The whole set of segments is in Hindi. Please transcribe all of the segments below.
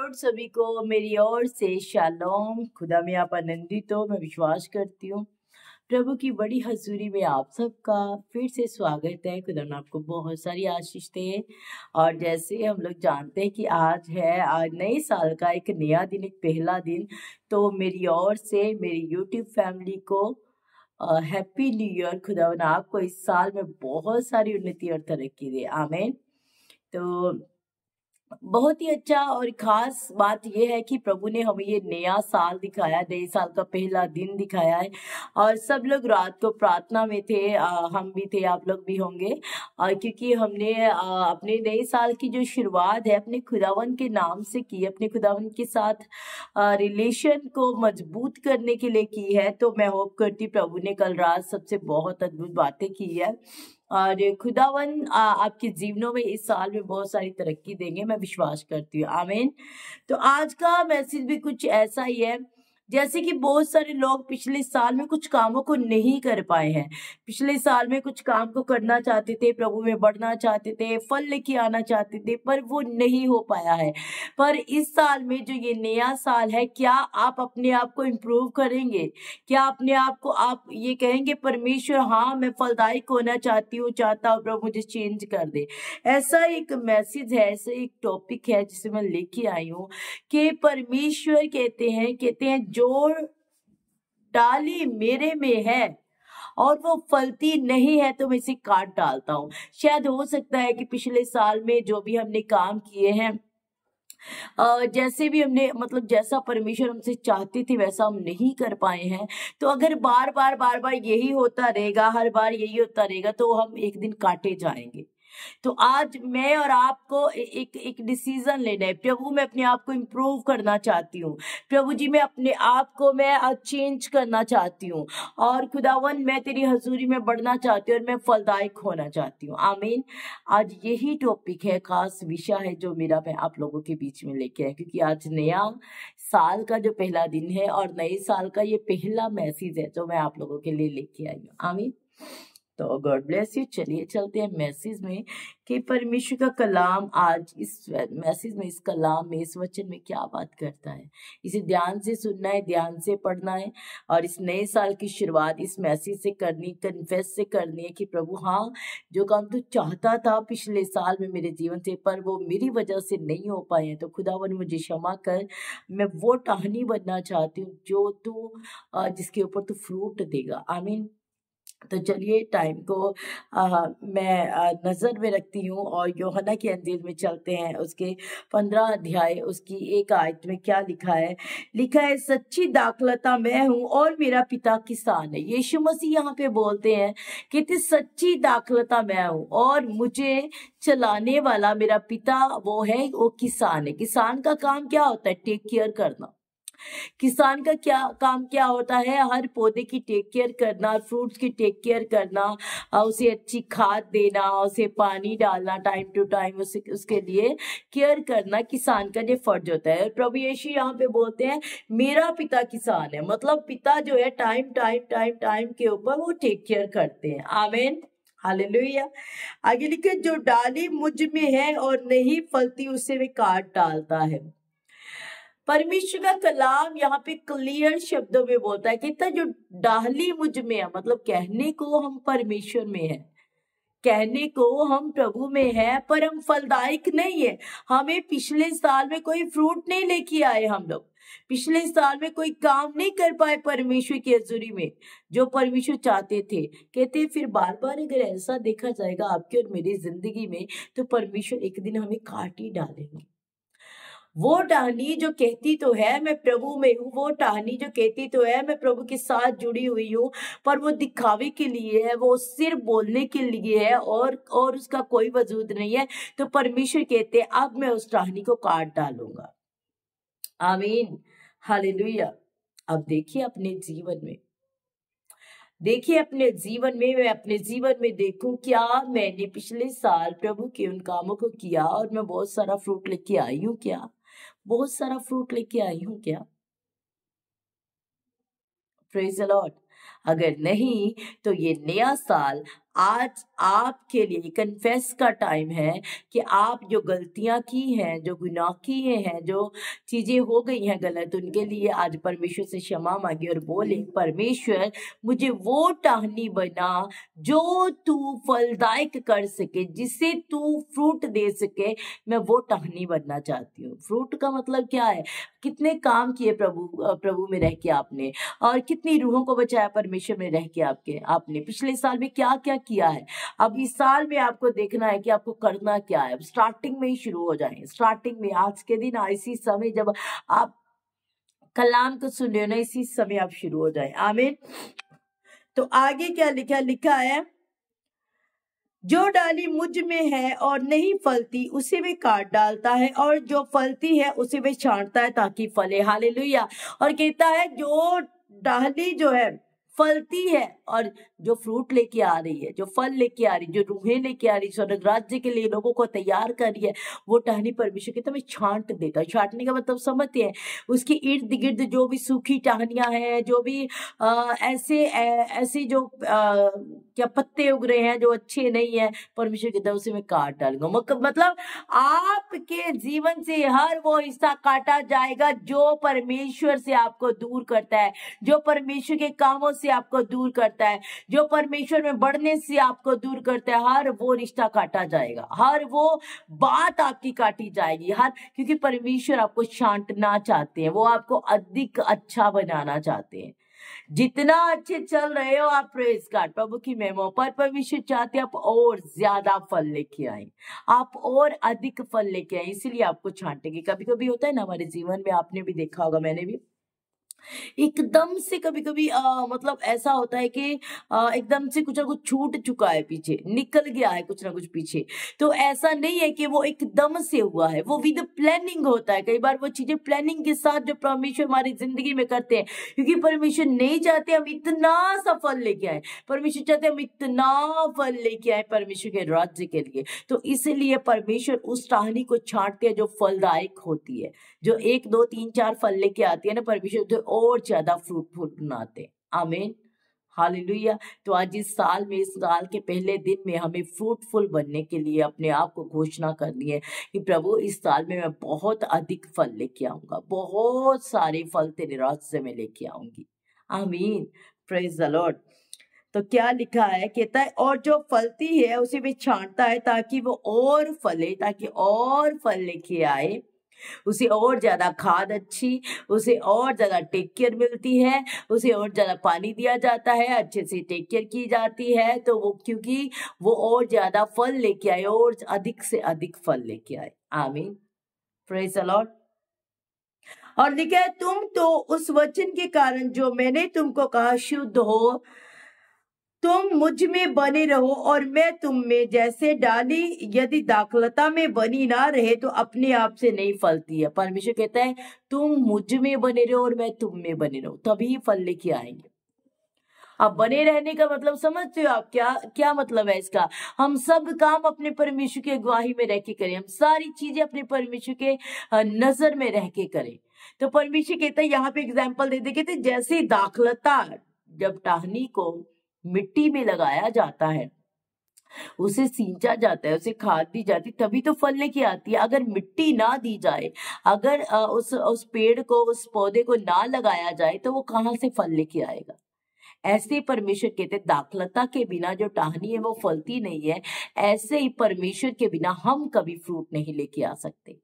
लॉर्ड, सभी को मेरी ओर से शालोम। खुदा में आप आनंदित हो, मैं विश्वास करती हूँ। प्रभु की बड़ी हजूरी में आप सबका फिर से स्वागत है। खुदा ने आपको बहुत सारी आशीष दे। और जैसे हम लोग जानते हैं कि आज नए साल का एक नया दिन, एक पहला दिन, तो मेरी ओर से मेरी यूट्यूब फैमिली को हैप्पी न्यू ईयर। खुदा ने आपको इस साल में बहुत सारी उन्नति और तरक्की दे। आमीन। तो बहुत ही अच्छा और खास बात यह है कि प्रभु ने हमें ये नया साल दिखाया, नए साल का पहला दिन दिखाया है। और सब लोग रात को प्रार्थना में थे, हम भी थे, आप लोग भी होंगे। क्योंकि हमने अपने नए साल की जो शुरुआत है अपने खुदावन के नाम से की, अपने खुदावन के साथ रिलेशन को मजबूत करने के लिए की है। तो मैं होप करती प्रभु ने कल रात सबसे बहुत अद्भुत बातें की है और खुदावन आपके जीवनों में इस साल में बहुत सारी तरक्की देंगे, मैं विश्वास करती हूँ। आमीन। तो आज का मैसेज भी कुछ ऐसा ही है, जैसे कि बहुत सारे लोग पिछले साल में कुछ कामों को नहीं कर पाए हैं। पिछले साल में कुछ काम को करना चाहते थे, प्रभु में बढ़ना चाहते थे, फल लेके आना चाहते थे, पर वो नहीं हो पाया है। पर इस साल में जो ये नया साल है, क्या आप अपने आप को इम्प्रूव करेंगे? क्या अपने आप को आप ये कहेंगे परमेश्वर, हाँ मैं फलदायक होना चाहती हूँ, चाहता हूँ, प्रभु मुझे चेंज कर दे। ऐसा एक मैसेज है, ऐसा एक टॉपिक है जिसे मैं लेके आई हूँ कि परमेश्वर कहते हैं जो डाली मेरे में है और वो फलती नहीं है तो मैं इसे काट डालता हूँ। शायद हो सकता है कि पिछले साल में जो भी हमने काम किए हैं, जैसे भी हमने मतलब जैसा परमेश्वर हमसे चाहते थे वैसा हम नहीं कर पाए हैं। तो अगर बार बार यही होता रहेगा, हर बार यही होता रहेगा, तो हम एक दिन काटे जाएंगे। तो आज मैं और आपको एक डिसीजन लेना है। प्रभु मैं अपने आप को इम्प्रूव करना चाहती हूँ, प्रभु जी मैं अपने आप को मैं चेंज करना चाहती हूँ, और खुदावन मैं तेरी हजूरी में बढ़ना चाहती हूँ और मैं फलदायक होना चाहती हूँ। आमीन। आज यही टॉपिक है, खास विषय है जो मेरा मैं आप लोगों के बीच में लेके आया, क्योंकि आज नया साल का जो पहला दिन है और नए साल का ये पहला मैसेज है जो मैं आप लोगों के लिए लेके आई हूँ। आमीन। तो गॉड ब्लेस यू। चलिए चलते हैं मैसेज में कि परमेश्वर का कलाम आज इस मैसेज में, इस कलाम में, इस वचन में क्या बात करता है। इसे ध्यान से सुनना है, ध्यान से पढ़ना है और इस नए साल की शुरुआत इस मैसेज से करनी, कन्फेस से करनी है कि प्रभु हाँ जो काम तू चाहता था पिछले साल में मेरे जीवन से, पर वो मेरी वजह से नहीं हो पाए हैं, तो खुदावन मुझे क्षमा कर। मैं वो टहनी बनना चाहती हूँ जो तू जिसके ऊपर तू फ्रूट देगा। आमीन। तो चलिए टाइम को मैं नजर में रखती हूँ और यूहन्ना के अंजील में चलते हैं। उसके 15 अध्याय उसकी 1 आयत में क्या लिखा है? लिखा है, सच्ची दाखलता मैं हूँ और मेरा पिता किसान है। यीशु मसीह यहाँ पे बोलते हैं कि सच्ची दाखलता मैं हूँ और मुझे चलाने वाला मेरा पिता वो है, वो किसान है। किसान का काम क्या होता है? टेक केयर करना। किसान का क्या काम क्या होता है? हर पौधे की टेक केयर करना, फ्रूट्स की टेक केयर करना, उसे अच्छी खाद देना, उसे पानी डालना टाइम टू टाइम, उसके लिए केयर करना किसान का ये फर्ज होता है। प्रभु यीशु यहाँ पे बोलते हैं मेरा पिता किसान है, मतलब पिता जो है टाइम टाइम टाइम टाइम के ऊपर वो टेक केयर करते हैं। आमीन। हालेलुया। आगे लिखे, जो डाली मुझ में है और नहीं फलती उसे वे काट डालता है। परमेश्वर का कलाम यहाँ पे क्लियर शब्दों में बोलता है कि जो डाली मुझ में है, मतलब कहने को हम परमेश्वर में है, कहने को हम प्रभु में है, पर हम फलदायक नहीं है। हमें पिछले साल में कोई फ्रूट नहीं लेके आए, हम लोग पिछले साल में कोई काम नहीं कर पाए परमेश्वर की हजूरी में जो परमेश्वर चाहते थे। कहते फिर बार बार अगर ऐसा देखा जाएगा आपकी और मेरी जिंदगी में, तो परमेश्वर एक दिन हमें काट ही डालेंगे। वो टहनी जो कहती तो है मैं प्रभु में हूँ, वो टहनी जो कहती तो है मैं प्रभु के साथ जुड़ी हुई हूँ, पर वो दिखावे के लिए है, वो सिर्फ बोलने के लिए है और उसका कोई वजूद नहीं है। तो परमेश्वर कहते हैं अब मैं उस टहनी को काट डालूंगा। आमीन। हालेलुया। अब देखिए अपने जीवन में, देखिए अपने जीवन में, मैं अपने जीवन में देखूं क्या मैंने पिछले साल प्रभु के उन कामों को किया और मैं बहुत सारा फ्रूट लेके आई हूँ क्या? बहुत सारा फ्रूट लेके आई हूँ क्या? Praise the Lord. अगर नहीं तो ये नया साल आज आपके लिए कन्फेस का टाइम है कि आप जो गलतियां की हैं, जो गुनाह किए हैं, जो चीजें हो गई हैं गलत, उनके लिए आज परमेश्वर से क्षमा मांगे और बोले, परमेश्वर मुझे वो टहनी बना जो तू फलदायक कर सके, जिससे तू फ्रूट दे सके। मैं वो टहनी बनना चाहती हूँ। फ्रूट का मतलब क्या है? कितने काम किए प्रभु में रह के आपने, और कितनी रूहों को बचाया परमेश्वर में रह के आपने पिछले साल में क्या क्या किया है। अब इस साल में आपको देखना है कि आपको करना क्या है। स्टार्टिंग में ही शुरू हो जाए, स्टार्टिंग में, आज के दिन इसी समय जब आप कलाम को सुन रहे हो ना, इसी समय आप शुरू हो जाए। आमीन। तो आगे क्या लिखा है, जो डाली मुझ में है और नहीं फलती उसे वे काट डालता है, और जो फलती है उसे वे छांटता है ताकि फले। हालेलुया। और कहता है जो डाली जो है फलती है और जो फ्रूट लेके आ रही है, जो फल लेके आ रही, जो रूहें लेके आ रही, स्वर्ग राज्य के लिए लोगों को तैयार कर रही है, वो टहनी परमेश्वर कहता है मैं छांट देता। छांटने का मतलब समझते हैं, उसकी इर्द गिर्द जो भी सूखी टहनियां हैं, जो भी ऐसे जो क्या पत्ते उग रहे हैं जो अच्छे नहीं है, परमेश्वर कहता है उसे मैं काट डालूंगा। मतलब आपके जीवन से हर वो हिस्सा काटा जाएगा जो परमेश्वर से आपको दूर करता है, जो परमेश्वर के कामों से आपको दूर करता है, जो परमेश्वर में बढ़ने से आपको दूर करता है। हर वो रिश्ता काटा जाएगा, हर वो बात आपकी काटी जाएगी, क्योंकि परमेश्वर आपको छांटना चाहते हैं, वो आपको अधिक अच्छा बनाना चाहते हैं। जितना अच्छे चल रहे हो आप, प्रेज गॉड, प्रभु की महिमा, पर परमेश्वर चाहते आप और ज्यादा फल लेके आए, आप और अधिक फल लेके आए, इसीलिए आपको छांटेंगे। कभी कभी होता है ना हमारे जीवन में, आपने भी देखा होगा, मैंने भी, एकदम से कभी कभी मतलब ऐसा होता है कि एकदम से कुछ ना कुछ छूट चुका है, पीछे निकल गया है कुछ ना कुछ पीछे। तो ऐसा नहीं है कि वो एकदम से हुआ है, वो विद प्लानिंग होता है। कई बार वो चीजें प्लानिंग के साथ जो परमेश्वर हमारी जिंदगी में करते हैं, क्योंकि परमेश्वर नहीं चाहते हम इतना सफल लेके आए, परमेश्वर चाहते हम इतना फल लेके आए परमेश्वर के राज्य के लिए। तो इसलिए परमेश्वर उस टहनी को छांटते हैं जो फलदायक होती है, जो 1 2 3 4 फल लेके आती है ना परमेश्वर, तो और ज्यादा फ्रूटफुल बनाते। आमीन, हालेलुया। तो आज इस साल में, इस साल के पहले दिन में हमें फ्रूटफुल बनने के लिए अपने आप को घोषणा करनी है कि प्रभु इस साल में मैं बहुत अधिक फल लेके आऊंगा, बहुत सारे फल तेरे राज्य में लेके आऊंगी। आमीन, प्रेज द लॉर्ड। तो क्या लिखा है, कहता है और जो फलती है उसे भी छांटता है ताकि वो और फले, ताकि और फल लेके आए, उसे और ज्यादा खाद अच्छी, उसे और ज्यादा टेक केयर मिलती है, उसे और ज्यादा पानी दिया जाता है, अच्छे से टेक केयर की जाती है, तो वो, क्योंकि वो और ज्यादा फल लेके आए, और अधिक से अधिक फल लेके आए। आमीन, प्रेज द लॉर्ड। और लिखा है तुम तो उस वचन के कारण जो मैंने तुमको कहा शुद्ध हो, तुम मुझ में बने रहो और मैं तुम में। जैसे डाली यदि दाखलता में बनी ना रहे तो अपने आप से नहीं फलती है। परमेश्वर कहता है तुम मुझ में बने रहो और मैं तुम में बने रहो, तभी फल लेके आएंगे। अब बने रहने का मतलब समझते हो आप? क्या क्या मतलब है इसका? हम सब काम अपने परमेश्वर की अगुवाई में रह के करें, हम सारी चीजें अपने परमेश्वर के नजर में रह के करें। तो परमेश्वर कहता है, यहाँ पे एग्जाम्पल दे कहते जैसे दाखलता, जब टहनी को मिट्टी में लगाया जाता है, उसे सींचा जाता है, उसे खाद दी जाती, तभी तो फल लेके आती है। अगर मिट्टी ना दी जाए, अगर उस पेड़ को, उस पौधे को ना लगाया जाए, तो वो कहाँ से फल लेके आएगा? ऐसे परमेश्वर कहते दाखलता के बिना जो टहनी है वो फलती नहीं है। ऐसे ही परमेश्वर के बिना हम कभी फ्रूट नहीं लेके आ सकते।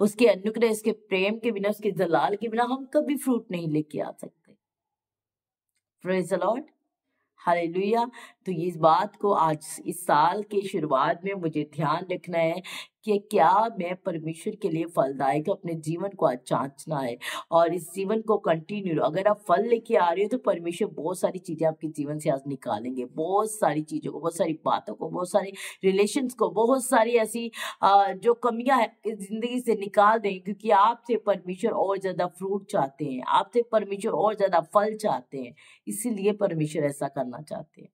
उसके अनुग्रह, उसके प्रेम के बिना, उसके जलाल के बिना हम कभी फ्रूट नहीं लेके आ सकते। Praise the Lord, hallelujah. तो इस बात को आज इस साल के शुरुआत में मुझे ध्यान रखना है कि क्या मैं परमेश्वर के लिए फलदायक अपने जीवन को आज जांचना है, और इस जीवन को कंटिन्यू, अगर आप फल लेके आ रहे हो तो परमेश्वर बहुत सारी चीजें आपके जीवन से आज निकालेंगे, बहुत सारी चीजों को, बहुत सारी बातों को, बहुत सारे रिलेशंस को, बहुत सारी ऐसी जो कमियां है जिंदगी से निकाल देंगे, क्योंकि आपसे परमेश्वर और ज्यादा फ्रूट चाहते हैं, आपसे परमेश्वर और ज्यादा फल चाहते हैं, इसीलिए परमेश्वर ऐसा करना चाहते हैं।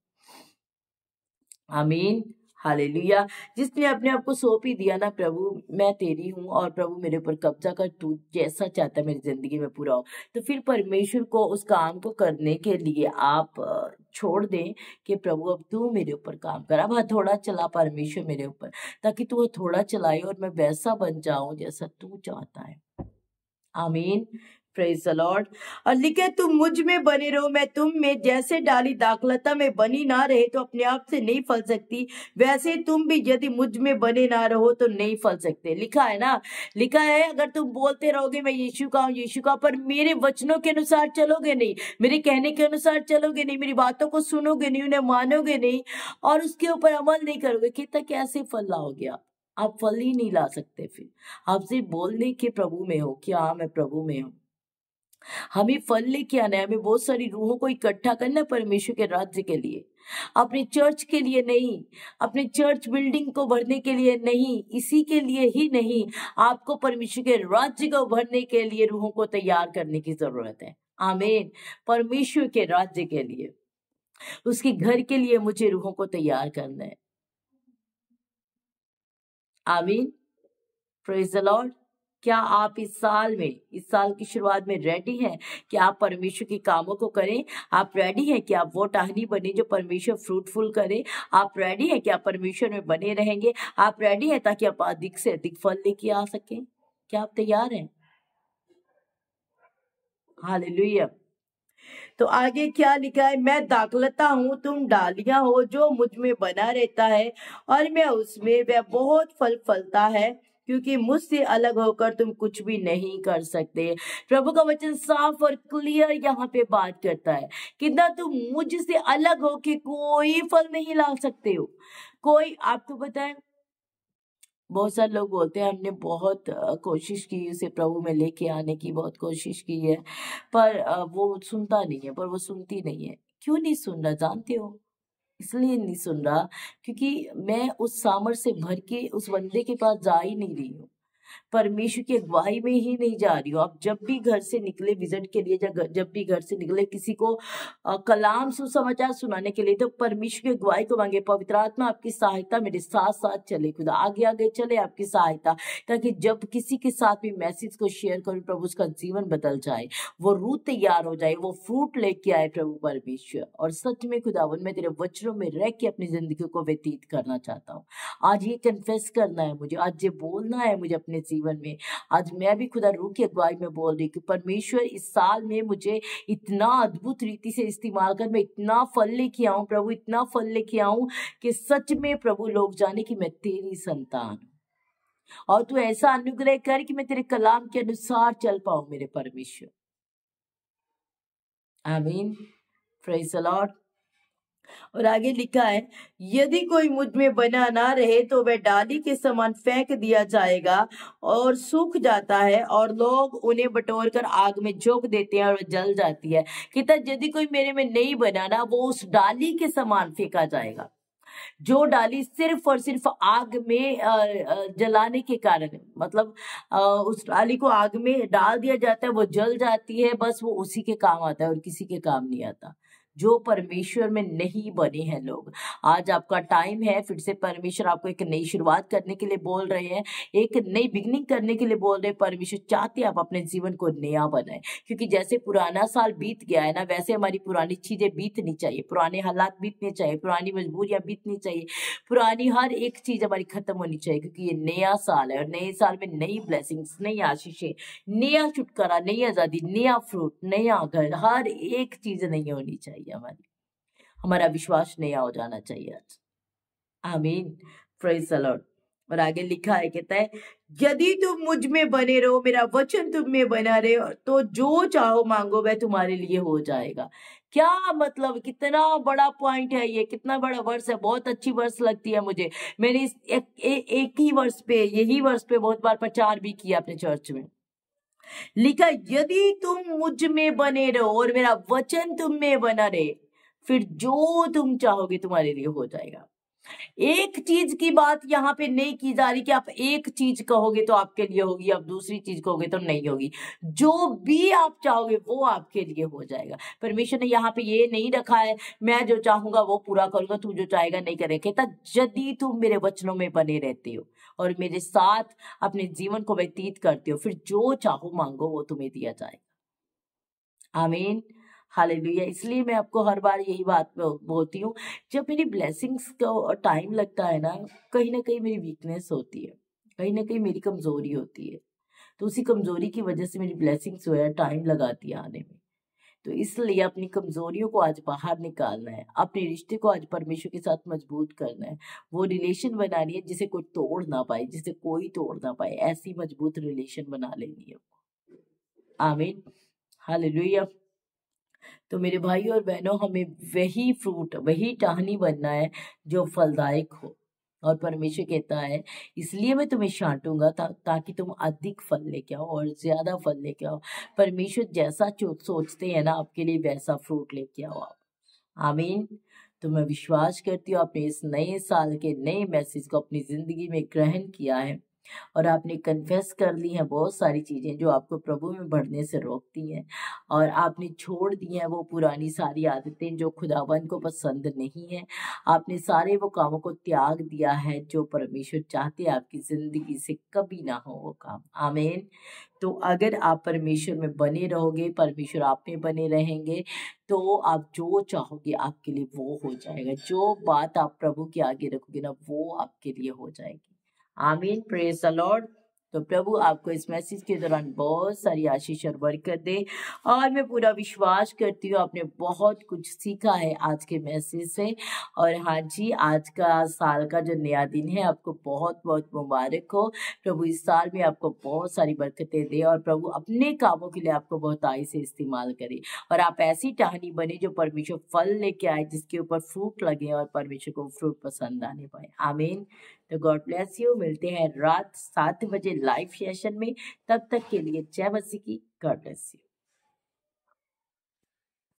आमीन, हालेलुया। जिसने अपने आप को सौंप ही दिया ना, प्रभु मैं तेरी हूँ और प्रभु मेरे ऊपर कब्जा कर, तू जैसा चाहता है मेरी जिंदगी में पूरा हो, तो फिर परमेश्वर को उस काम को करने के लिए आप छोड़ दें कि प्रभु अब तू मेरे ऊपर काम कर, अब हथौड़ा चला परमेश्वर मेरे ऊपर, ताकि तू हथौड़ा चलाए और मैं वैसा बन जाऊं जैसा तू चाहता है। आमीन, प्रेज द लॉर्ड। और लिखे तुम मुझ में बने रहो, मैं तुम में, जैसे डाली दाखलता में बनी ना रहे तो अपने आप से नहीं फल सकती, वैसे तुम भी यदि मुझ में बने ना रहो तो नहीं फल सकते। लिखा है ना, लिखा है अगर तुम बोलते रहोगे मैं यीशु का हूँ, यीशु का, पर मेरे वचनों के अनुसार चलोगे नहीं, मेरे कहने के अनुसार चलोगे नहीं, मेरी बातों को सुनोगे नहीं, उन्हें मानोगे नहीं और उसके ऊपर अमल नहीं करोगे, कितना कैसे फल लाओगे आप फल ही नहीं ला सकते। फिर आप सिर्फ बोलने के प्रभु में हो कि हाँ मैं प्रभु में हूँ। हमें फल लेके आना है, हमें बहुत सारी रूहों को इकट्ठा करना है परमेश्वर के राज्य के लिए, अपने चर्च के लिए नहीं, अपने चर्च बिल्डिंग को भरने के लिए नहीं, इसी के लिए ही नहीं, आपको परमेश्वर के राज्य को भरने के लिए रूहों को तैयार करने की जरूरत है। आमीन। परमेश्वर के राज्य के लिए, उसके घर के लिए मुझे रूहों को तैयार करना है। आमीन, प्रेज द लॉर्ड। क्या आप इस साल की शुरुआत में रेडी हैं कि आप परमेश्वर के कामों को करें? आप रेडी हैं कि आप वो टहनी बने जो परमेश्वर फ्रूटफुल करे? आप रेडी हैं कि आप परमेश्वर में बने रहेंगे? आप रेडी हैं ताकि आप अधिक से अधिक फल लेके आ सकें? क्या आप तैयार हैं? हालेलुया। तो आगे क्या लिखा है, मैं दाखलता हूँ, तुम डालियां हो, जो मुझ में बना रहता है और मैं उसमें, वह बहुत फल फलता है, क्योंकि मुझसे अलग होकर तुम कुछ भी नहीं कर सकते। प्रभु का वचन साफ और क्लियर यहाँ पे बात करता है कि ना तुम मुझसे अलग हो के कोई फल नहीं ला सकते हो। कोई, आपको पता है बहुत सारे लोग बोलते हैं हमने बहुत कोशिश की उसे प्रभु में लेके आने की, बहुत कोशिश की है, पर वो सुनता नहीं है, पर वो सुनती नहीं है। क्यों नहीं सुन रहा जानते हो? इसलिए नहीं सुन रहा क्योंकि मैं उस सामर्थ से भर के उस बंदे के पास जा ही नहीं रही हूँ, परमेश्वर की अगुवाई में ही नहीं जा रही हो। आप जब भी घर से निकले विजिट के लिए, जब भी घर से निकले किसी को कलाम सुसमाचार सुनाने के लिए, तो परमेश्वर की अगुवाई को मांगे, पवित्र आत्मा आपकी सहायता मेरे साथ साथ चले, खुदा आगे आगे चले आपकी सहायता, ताकि जब किसी के साथ भी मैसेज को शेयर करूं प्रभु उसका जीवन बदल जाए, वो रूह तैयार हो जाए, वो फ्रूट लेके आए प्रभु परमेश्वर। और सच में खुदावन मैं तेरे वचनों में रह के अपनी जिंदगी को व्यतीत करना चाहता हूँ। आज ये कन्फेस करना है मुझे, आज ये बोलना है मुझे अपने जीवन में। आज मैं भी खुदा रूह की अगुवाई में बोल रही कि परमेश्वर इस साल में मुझे इतना अद्भुत रीति से इस्तेमाल कर, मैं इतना फल लेके आऊं प्रभु, इतना फल लेके आऊं कि सच में प्रभु लोग जाने कि मैं तेरी संतान हूं, और तू ऐसा अनुग्रह कर कि मैं तेरे कलाम के अनुसार चल पाऊं मेरे परमेश्वर। आमीन, प्रेज द लॉर्ड। और आगे लिखा है, यदि कोई मुझ में बना ना रहे तो वह डाली के समान फेंक दिया जाएगा और सूख जाता है, और लोग उन्हें बटोर कर आग में झोंक देते हैं और वह जल जाती है। कहता यदि कोई मेरे में नहीं बना ना, वो उस डाली के समान फेंका जाएगा। जो डाली सिर्फ और सिर्फ आग में जलाने के कारण, मतलब उस डाली को आग में डाल दिया जाता है, वो जल जाती है, बस वो उसी के काम आता है और किसी के काम नहीं आता। जो परमेश्वर में नहीं बने हैं लोग, आज आपका टाइम है, फिर से परमेश्वर आपको एक नई शुरुआत करने के लिए बोल रहे हैं, एक नई बिगनिंग करने के लिए बोल रहे हैं। परमेश्वर चाहते हैं आप अपने जीवन को नया बनाए, क्योंकि जैसे पुराना साल बीत गया है ना, वैसे हमारी पुरानी चीजें बीतनी चाहिए, पुराने हालात बीतने चाहिए, पुरानी मजबूरियां बीतनी चाहिए, पुरानी हर एक चीज हमारी खत्म होनी चाहिए, क्योंकि ये नया साल है और नए साल में नई ब्लेसिंग्स, नई आशीषें, नया छुटकारा, नई आजादी, नया फ्रूट, नया घर, हर एक चीज नई होनी चाहिए। हमारा विश्वास नया हो जाना चाहिए आज। आमीन, प्रेज द लॉर्ड। और आगे लिखा है, कहता है यदि तुम मुझ में बने रहो, मेरा वचन तुम में बना रहे, तो जो चाहो मांगो वह तुम्हारे लिए हो जाएगा। क्या मतलब, कितना बड़ा पॉइंट है ये, कितना बड़ा वर्स है, बहुत अच्छी वर्स लगती है मुझे। मैंने इस एक ही वर्स पे, यही वर्स पे बहुत बार प्रचार भी किया अपने चर्च में। लिखा यदि तुम मुझ में बने रहो और मेरा वचन तुम में बना रहे, फिर जो तुम चाहोगे तुम्हारे लिए हो जाएगा। एक चीज की बात यहाँ पे नहीं की जा रही कि आप एक चीज कहोगे तो आपके लिए होगी, आप दूसरी चीज कहोगे तो नहीं होगी। जो भी आप चाहोगे वो आपके लिए हो जाएगा। परमेश्वर ने यहाँ पे ये नहीं रखा है मैं जो चाहूंगा वो पूरा करूंगा, तू जो चाहेगा नहीं करेगा। कहता यदि तुम मेरे वचनों में बने रहते हो और मेरे साथ अपने जीवन को व्यतीत करते हो, फिर जो चाहो मांगो वो तुम्हें दिया जाएगा। आमीन, हालेलुया। इसलिए मैं आपको हर बार यही बात बोलती हूँ, जब मेरी ब्लेसिंग्स को टाइम लगता है ना कहीं मेरी वीकनेस होती है, कहीं ना कहीं मेरी कमजोरी होती है। तो उसी कमजोरी की वजह से मेरी ब्लेसिंग्स जो है टाइम लगाती है आने में। तो इसलिए अपनी कमजोरियों को आज बाहर निकालना है, अपने रिश्ते को आज परमेश्वर के साथ मजबूत करना है। वो रिलेशन बनानी है जिसे कोई तोड़ ना पाए, जिसे कोई तोड़ ना पाए, ऐसी मजबूत रिलेशन बना लेनी है। आमीन, हालेलुया। तो मेरे भाई और बहनों, हमें वही फ्रूट, वही टहनी बनना है जो फलदायक हो। और परमेश्वर कहता है इसलिए मैं तुम्हें छांटूंगा ताकि तुम अधिक फल लेके आओ और ज्यादा फल लेके आओ। परमेश्वर जैसा सोचते हैं ना आपके लिए, वैसा फ्रूट लेके आओ आप। आमीन। तो मैं विश्वास करती हूँ आपने इस नए साल के नए मैसेज को अपनी जिंदगी में ग्रहण किया है और आपने कन्फेस कर ली हैं बहुत सारी चीजें जो आपको प्रभु में बढ़ने से रोकती हैं, और आपने छोड़ दी हैं वो पुरानी सारी आदतें जो खुदावन को पसंद नहीं है। आपने सारे वो कामों को त्याग दिया है जो परमेश्वर चाहते हैं आपकी जिंदगी से कभी ना हो वो काम। आमीन। तो अगर आप परमेश्वर में बने रहोगे, परमेश्वर आप में बने रहेंगे, तो आप जो चाहोगे आपके लिए वो हो जाएगा। जो बात आप प्रभु के आगे रखोगे ना वो आपके लिए हो जाएगी। आमीन, प्रेज द लॉर्ड। तो प्रभु आपको इस मैसेज के दौरान बहुत सारी आशीष और बरकत दे, और मैं पूरा विश्वास करती हूँ आपने बहुत कुछ सीखा है आज के मैसेज से। और हाँ जी, आज का साल का जो नया दिन है आपको बहुत बहुत मुबारक हो। प्रभु इस साल में आपको बहुत सारी बरकतें दे और प्रभु अपने कामों के लिए आपको बहुत आई से इस्तेमाल करे, और आप ऐसी टहनी बने जो परमेश्वर फल लेके आए, जिसके ऊपर फ्रूट लगे और परमेश्वर को फ्रूट पसंद आने पाए। आमीन। तो गॉड ब्लेस यू। मिलते हैं रात 7 बजे लाइव सेशन में। तब तक के लिए जय मसीह की। God bless you.